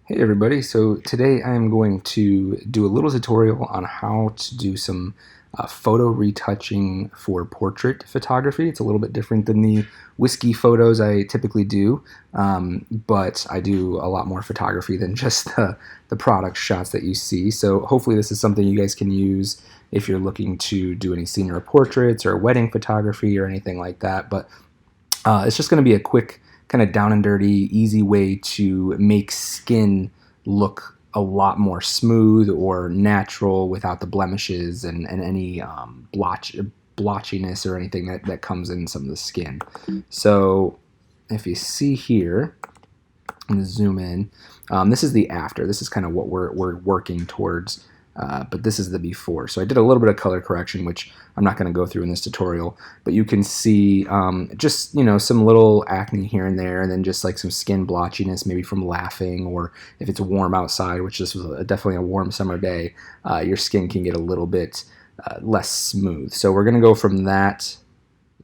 Hey everybody, so today I am going to do a little tutorial on how to do some photo retouching for portrait photography. It's a little bit different than the whiskey photos I typically do, but I do a lot more photography than just the product shots that you see. So hopefully this is something you guys can use if you're looking to do any senior portraits or wedding photography or anything like that. But it's just going to be a quick, kind of down and dirty, easy way to make skin look a lot more smooth or natural without the blemishes and any blotchiness or anything that comes in some of the skin. So if you see here, I'm going to zoom in. This is the after. This is kind of what we're working towards. But this is the before. So I did a little bit of color correction, which I'm not going to go through in this tutorial, but you can see just, some little acne here and there, and then just like some skin blotchiness, maybe from laughing, or if it's warm outside, which this was definitely a warm summer day, your skin can get a little bit less smooth. So we're going to go from that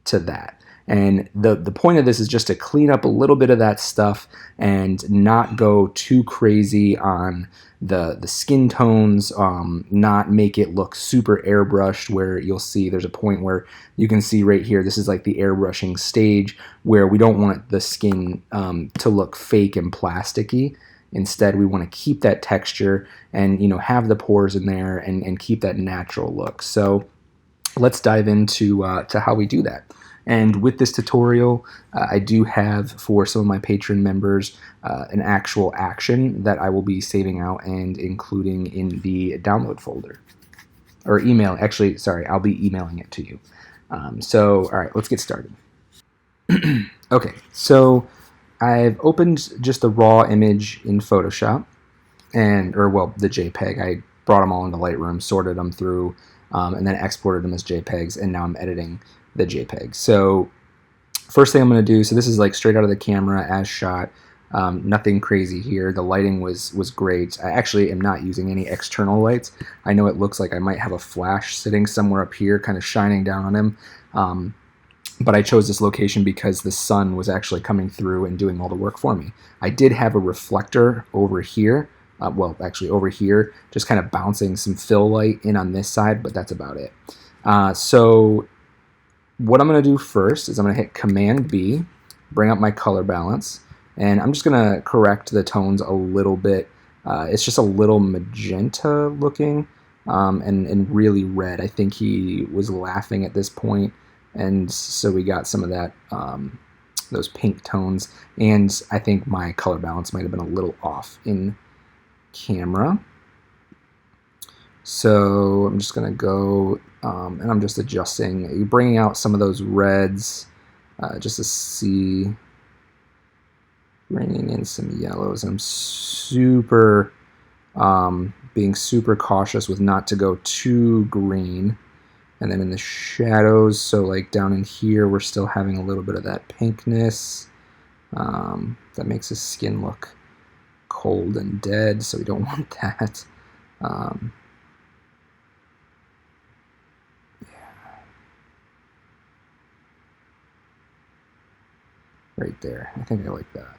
to that. And the point of this is just to clean up a little bit of that stuff and not go too crazy on the skin tones, not make it look super airbrushed, where you'll see there's a point where you can see right here, this is like the airbrushing stage where we don't want the skin to look fake and plasticky. Instead, we want to keep that texture and have the pores in there and keep that natural look. So let's dive into to how we do that. And with this tutorial, I do have for some of my patron members an actual action that I will be saving out and including in the download folder. Or email, actually, sorry, I'll be emailing it to you. All right, let's get started. Okay, so I've opened just the raw image in Photoshop, the JPEG. I brought them all into Lightroom, sorted them through, and then exported them as JPEGs, and now I'm editing the JPEG. So first thing I'm going to do, so this is like straight out of the camera as shot, nothing crazy here. The lighting was great. I actually am not using any external lights. I know it looks like I might have a flash sitting somewhere up here kind of shining down on him, but I chose this location because the sun was actually coming through and doing all the work for me. I did have a reflector over here, over here, just kind of bouncing some fill light in on this side, but that's about it. So what I'm going to do first is I'm going to hit Command B, bring up my color balance, and I'm just going to correct the tones a little bit. It's just a little magenta looking and really red. I think he was laughing at this point, and so we got some of that, those pink tones, and I think my color balance might have been a little off in camera. So I'm just going to go, and I'm just adjusting, bringing out some of those reds, just to see, bringing in some yellows. I'm being super cautious with not to go too green. And then in the shadows, so like down in here, we're still having a little bit of that pinkness. That makes his skin look cold and dead, so we don't want that. Right there. I think I like that.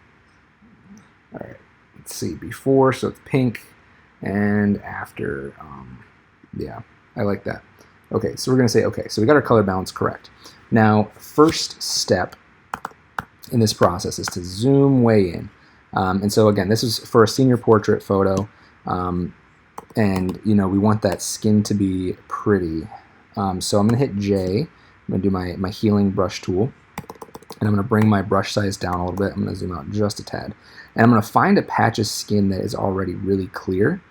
All right, let's see. Before, so it's pink, and after, yeah, I like that. Okay, so we're going to say, okay, so we got our color balance correct. Now, first step in this process is to zoom way in. And so again, this is for a senior portrait photo, and we want that skin to be pretty. So I'm going to hit J. I'm going to do my healing brush tool. And I'm going to bring my brush size down a little bit. I'm going to zoom out just a tad. And I'm going to find a patch of skin that is already really clear.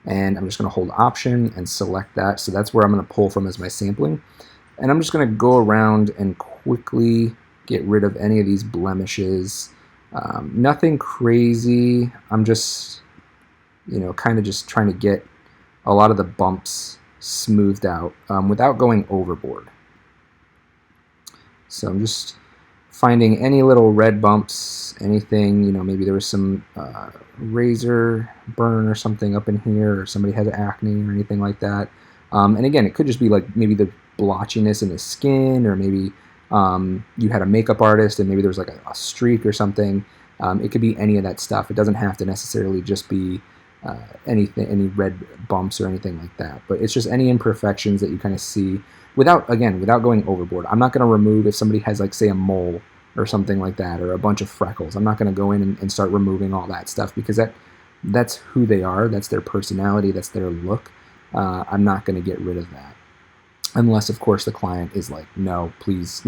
And I'm just going to hold Option and select that. So that's where I'm going to pull from as my sampling. And I'm just going to go around and quickly get rid of any of these blemishes. Nothing crazy. I'm just, kind of just trying to get a lot of the bumps smoothed out without going overboard. So I'm just finding any little red bumps, anything, maybe there was some razor burn or something up in here, or somebody had acne or anything like that. And again, it could just be like maybe the blotchiness in the skin, or maybe you had a makeup artist and maybe there was like a streak or something. It could be any of that stuff. It doesn't have to necessarily just be anything, any red bumps or anything like that. But it's just any imperfections that you kind of see without going overboard. I'm not going to remove if somebody has, like, say, a mole or something like that, or a bunch of freckles. I'm not going to go in and start removing all that stuff, because that's who they are. That's their personality. That's their look. I'm not going to get rid of that. Unless, of course, the client is like, no, please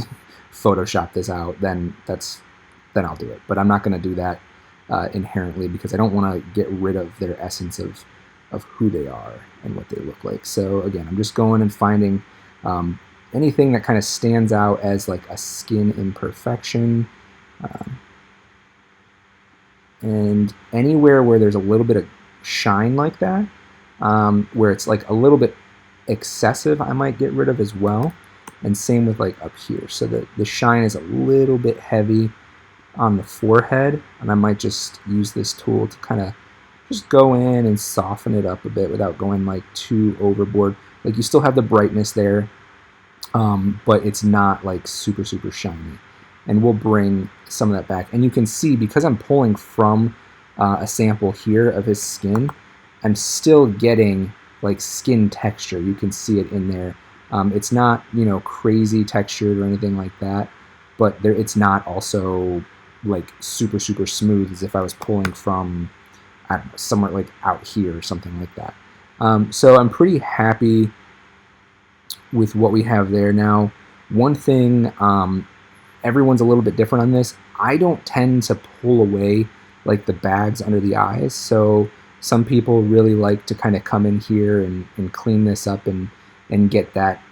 Photoshop this out, then I'll do it. But I'm not going to do that inherently, because I don't want to get rid of their essence of who they are and what they look like. So again, I'm just going and finding anything that kind of stands out as like a skin imperfection, and anywhere where there's a little bit of shine like that, where it's like a little bit excessive, I might get rid of as well. And same with like up here, so that the shine is a little bit heavy on the forehead, and I might just use this tool to kind of just go in and soften it up a bit without going like too overboard. Like, you still have the brightness there, but it's not like super shiny. And we'll bring some of that back, and you can see, because I'm pulling from a sample here of his skin, I'm still getting like skin texture. You can see it in there. It's not, crazy textured or anything like that, but it's not also like super smooth as if I was pulling from, I don't know, somewhere like out here or something like that. So I'm pretty happy with what we have there. Now, one thing, everyone's a little bit different on this. I don't tend to pull away like the bags under the eyes, so some people really like to kind of come in here and clean this up and get that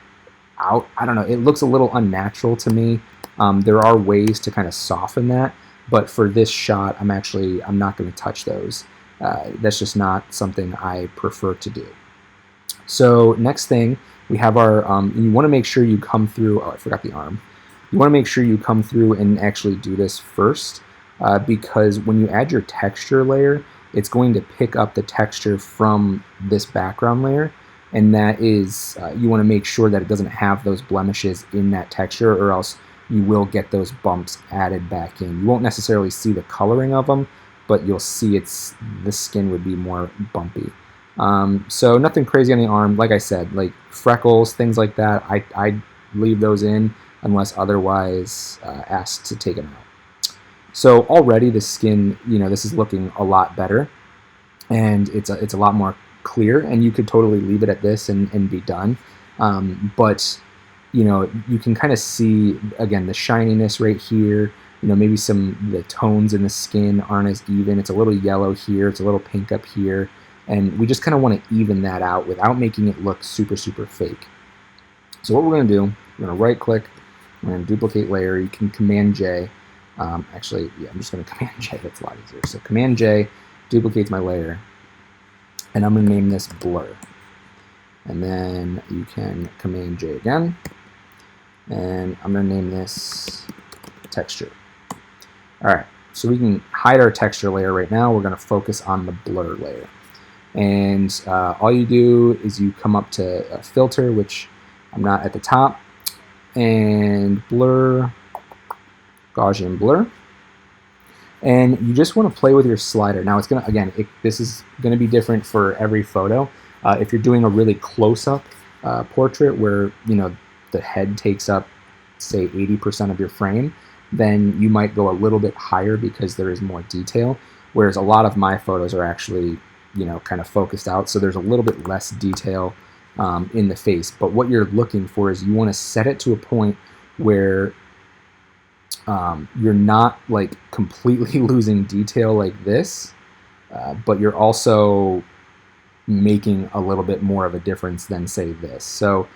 out. I don't know, it looks a little unnatural to me. There are ways to kind of soften that, but for this shot, I'm not going to touch those. That's just not something I prefer to do. So next thing, we have our, you want to make sure you come through, oh, I forgot the arm. You want to make sure you come through and actually do this first, because when you add your texture layer, it's going to pick up the texture from this background layer, and that is, you want to make sure that it doesn't have those blemishes in that texture, or else you will get those bumps added back in. You won't necessarily see the coloring of them, but you'll see the skin would be more bumpy. So nothing crazy on the arm. Like I said, like freckles, things like that, I leave those in unless otherwise asked to take them out. So already the skin, this is looking a lot better, and it's a lot more clear, and you could totally leave it at this and be done. But you can kind of see, again, the shininess right here. Maybe the tones in the skin aren't as even. It's a little yellow here, it's a little pink up here, and we just kind of want to even that out without making it look super fake. So what we're going to do, we're going to right click, we're going to duplicate layer. You can Command J. Actually, yeah, I'm just going to Command J. That's a lot easier. So Command J duplicates my layer, and I'm going to name this blur. And then you can Command J again, and I'm going to name this texture. All right, so we can hide our texture layer right now. We're going to focus on the blur layer. And all you do is you come up to a filter, which I'm not at the top, and blur, Gaussian blur. And you just want to play with your slider. Now it's going to, again, this is going to be different for every photo. If you're doing a really close-up portrait where, the head takes up, say, 80% of your frame, then you might go a little bit higher because there is more detail. Whereas a lot of my photos are actually, kind of focused out, so there's a little bit less detail in the face. But what you're looking for is you want to set it to a point where you're not like completely losing detail like this, but you're also making a little bit more of a difference than, say, this. So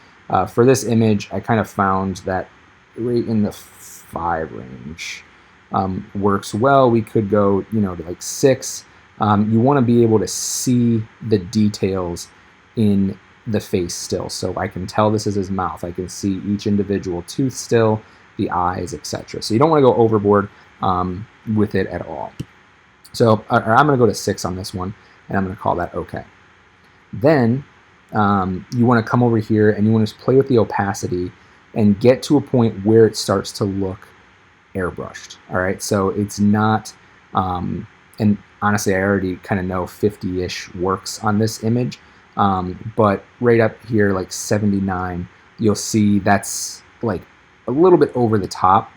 for this image, I kind of found that right in the 5 range works well. We could go, to like 6. You want to be able to see the details in the face still. So I can tell this is his mouth. I can see each individual tooth still, the eyes, etc. So you don't want to go overboard with it at all. So I'm going to go to 6 on this one, and I'm going to call that OK. Then you want to come over here and you want to play with the opacity and get to a point where it starts to look airbrushed. All right, so it's not And honestly, I already kind of know 50-ish works on this image. But right up here, like 79, you'll see that's like a little bit over the top.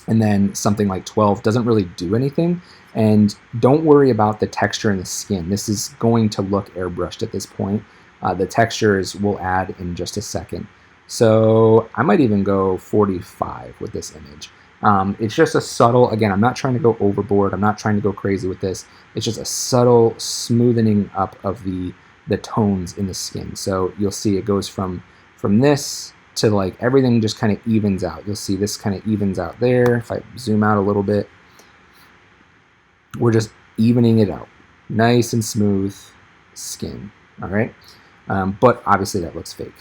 And then something like 12 doesn't really do anything. And don't worry about the texture in the skin. This is going to look airbrushed at this point. The textures we'll add in just a second. So I might even go 45 with this image. It's just a subtle, again, I'm not trying to go overboard. I'm not trying to go crazy with this. It's just a subtle smoothening up of the tones in the skin. So you'll see it goes from this to like everything just kind of evens out. You'll see this kind of evens out there. If I zoom out a little bit, we're just evening it out. Nice and smooth skin, all right? But obviously that looks fake.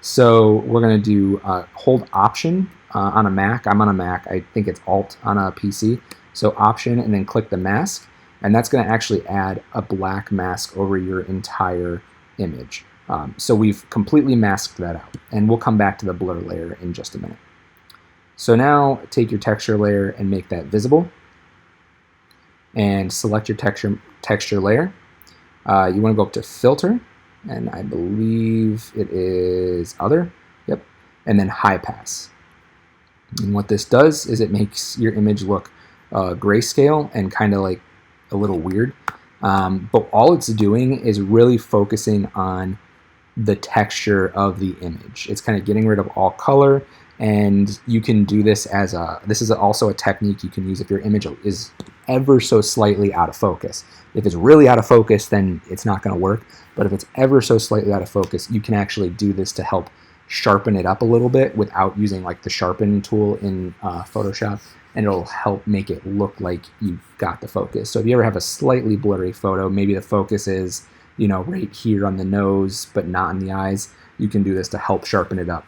So we're gonna do hold Option on a Mac. I'm on a Mac. I think it's Alt on a PC. So Option and then click the mask. And that's gonna actually add a black mask over your entire image. So we've completely masked that out. And we'll come back to the blur layer in just a minute. So now take your texture layer and make that visible. And select your texture layer. You wanna go up to Filter, and I believe it is Other. Yep. And then High Pass. And what this does is it makes your image look grayscale and kind of like a little weird. But all it's doing is really focusing on the texture of the image. It's kind of getting rid of all color, and you can do this as this is also a technique you can use if your image is ever so slightly out of focus. If it's really out of focus, then it's not going to work. But if it's ever so slightly out of focus, you can actually do this to help sharpen it up a little bit without using like the sharpen tool in Photoshop, and it'll help make it look like you got the focus. So if you ever have a slightly blurry photo, maybe the focus is, you know, right here on the nose, but not in the eyes, you can do this to help sharpen it up.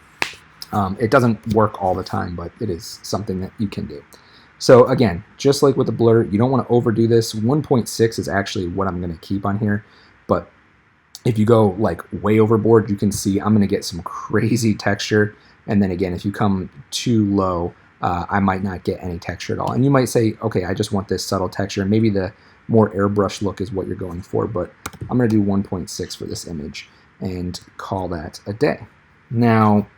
It doesn't work all the time, but it is something that you can do. So again, just like with the blur, you don't want to overdo this. 1.6 is actually what I'm going to keep on here, but if you go like way overboard, you can see I'm going to get some crazy texture. And then again, if you come too low, I might not get any texture at all. And you might say, okay, I just want this subtle texture. Maybe the more airbrush look is what you're going for, but I'm going to do 1.6 for this image and call that a day. Now,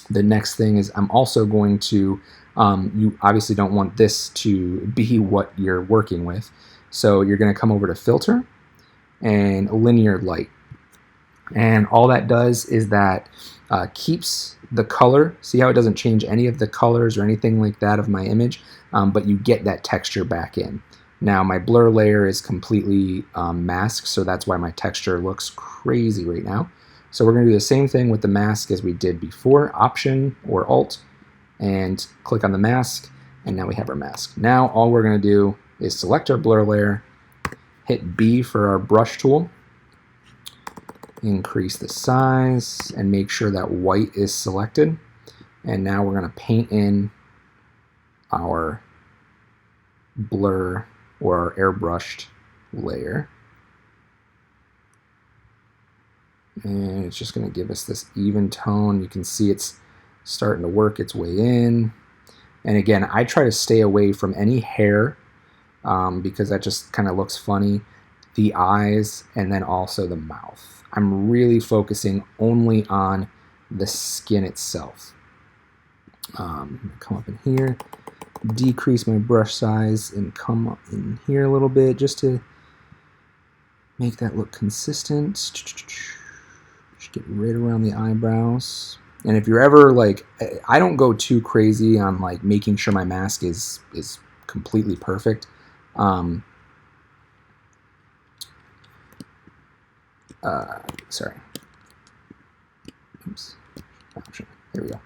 the next thing is I'm also going to, you obviously don't want this to be what you're working with. So you're going to come over to Filter and Linear Light. And all that does is that keeps the color. See how it doesn't change any of the colors or anything like that of my image, but you get that texture back in. Now my blur layer is completely masked, so that's why my texture looks crazy right now. So we're going to do the same thing with the mask as we did before, Option or Alt, and click on the mask, and now we have our mask. Now all we're going to do is select our blur layer, hit B for our brush tool, increase the size, and make sure that white is selected. And now we're going to paint in our blur or our airbrushed layer. And it's just going to give us this even tone. You can see it's starting to work its way in. And again, I try to stay away from any hair because that just kind of looks funny. The eyes, and then also the mouth. I'm really focusing only on the skin itself. Come up in here, decrease my brush size, and come up in here a little bit just to make that look consistent. Just get right around the eyebrows. And if you're ever like, I don't go too crazy on like making sure my mask is completely perfect. Sorry. Oops. Option. There we go.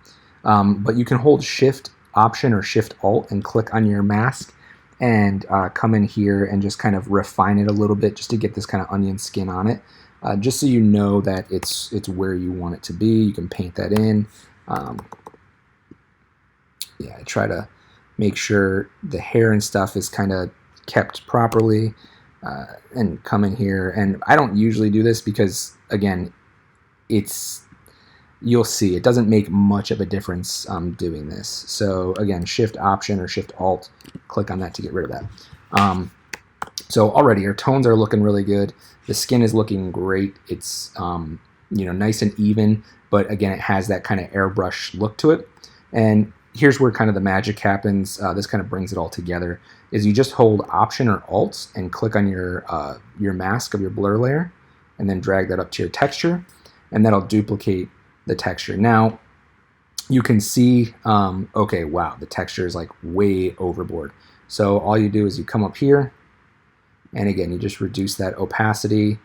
But you can hold Shift Option or Shift Alt and click on your mask and come in here and just kind of refine it a little bit just to get this kind of onion skin on it. Just so you know that it's where you want it to be. You can paint that in. Yeah, I try to make sure the hair and stuff is kind of kept properly. And come in here, and I don't usually do this because again, you'll see it doesn't make much of a difference doing this. So again, Shift Option or Shift Alt, click on that to get rid of that. So already our tones are looking really good. The skin is looking great. It's nice and even, but again, it has that kind of airbrush look to it. And here's where kind of the magic happens. This kind of brings it all together. Is you just hold Option or Alt and click on your mask of your blur layer, and then drag that up to your texture, and that'll duplicate the texture. Now you can see, okay, wow, the texture is like way overboard. So all you do is you come up here, and again, you just reduce that opacity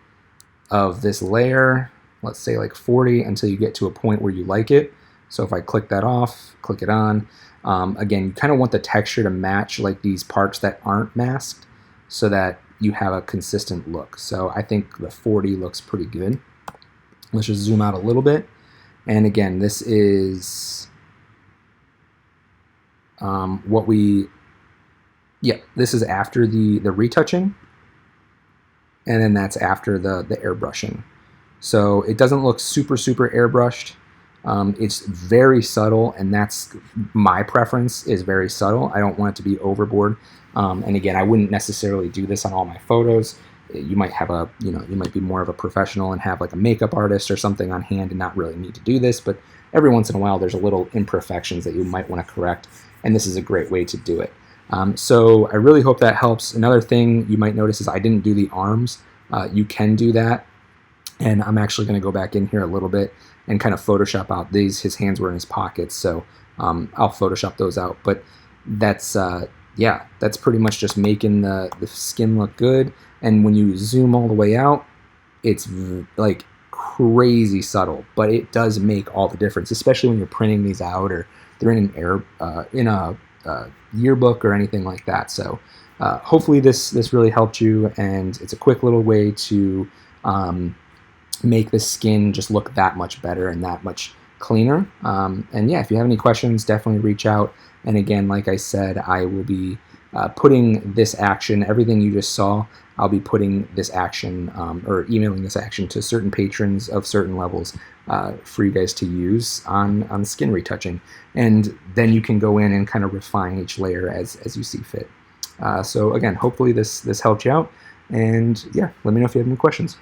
of this layer, let's say like 40, until you get to a point where you like it. So if I click that off, click it on, again, you kind of want the texture to match like these parts that aren't masked so that you have a consistent look. So I think the 40 looks pretty good. Let's just zoom out a little bit. And again, this is this is after the retouching, and then that's after the airbrushing. So it doesn't look super airbrushed. It's very subtle, and that's my preference, is very subtle. I don't want it to be overboard. And again, I wouldn't necessarily do this on all my photos. You might have you might be more of a professional and have like a makeup artist or something on hand and not really need to do this, but every once in a while there's a little imperfections that you might want to correct, and this is a great way to do it. So I really hope that helps. Another thing you might notice is I didn't do the arms. You can do that, and I'm actually going to go back in here a little bit and kind of Photoshop out these. His hands were in his pockets, so I'll Photoshop those out. But that's that's pretty much just making the skin look good. And when you zoom all the way out, it's like crazy subtle, but it does make all the difference, especially when you're printing these out or they're in a yearbook or anything like that. So hopefully this really helped you, and it's a quick little way to make the skin just look that much better and that much cleaner. And yeah, if you have any questions, definitely reach out. And again, like I said, I will be putting this action, everything you just saw, I'll be putting this action or emailing this action to certain patrons of certain levels for you guys to use on skin retouching. And then you can go in and kind of refine each layer as you see fit. So again, hopefully this helped you out. And yeah, let me know if you have any questions.